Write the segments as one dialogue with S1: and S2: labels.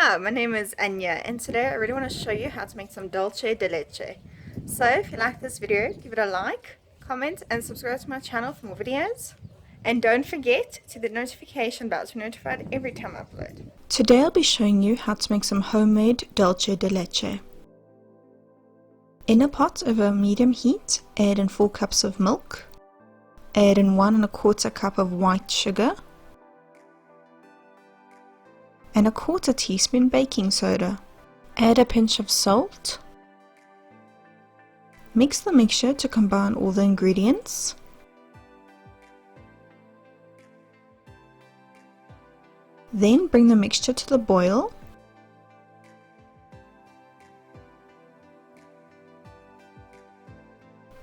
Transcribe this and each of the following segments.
S1: Hi, my name is Anya, and today I really want to show you how to make some dulce de leche. So if you like this video, give it a like, comment, and subscribe to my channel for more videos. And don't forget to hit the notification bell to be notified every time I upload.
S2: Today I'll be showing you how to make some homemade dulce de leche. In a pot over medium heat, add in 4 cups of milk, add in 1 1/4 cup of white sugar, and 1/4 teaspoon baking soda. Add a pinch of salt. Mix the mixture to combine all the ingredients. Then bring the mixture to the boil.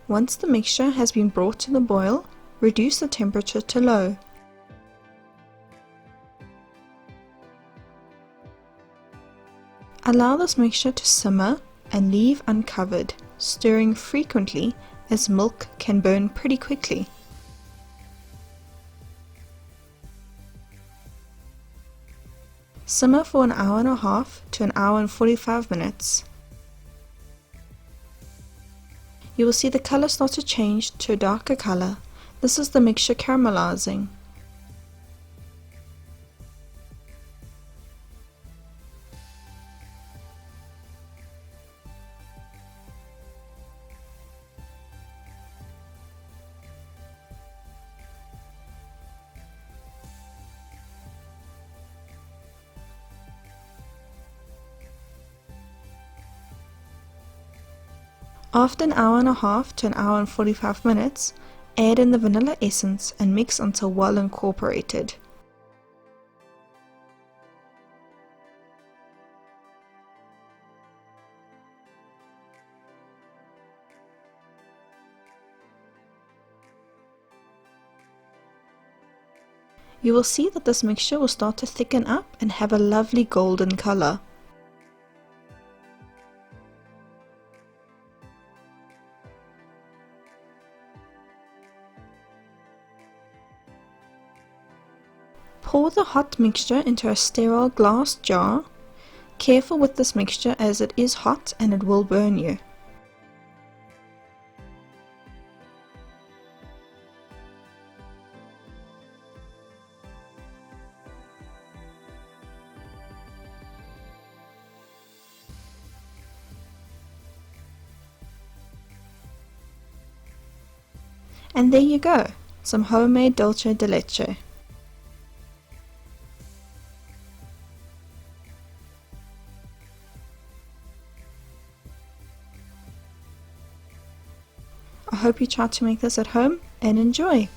S2: Once the mixture has been brought to the boil, reduce the temperature to low. Allow this mixture to simmer and leave uncovered, stirring frequently as milk can burn pretty quickly. Simmer for an hour and a half to an hour and 45 minutes. You will see the color start to change to a darker color. This is the mixture caramelizing. After an hour and a half to an hour and 45 minutes, add in the vanilla essence and mix until well incorporated. You will see that this mixture will start to thicken up and have a lovely golden color. Pour the hot mixture into a sterile glass jar. Careful with this mixture as it is hot and it will burn you. And there you go, some homemade dulce de leche. I hope you try to make this at home and enjoy.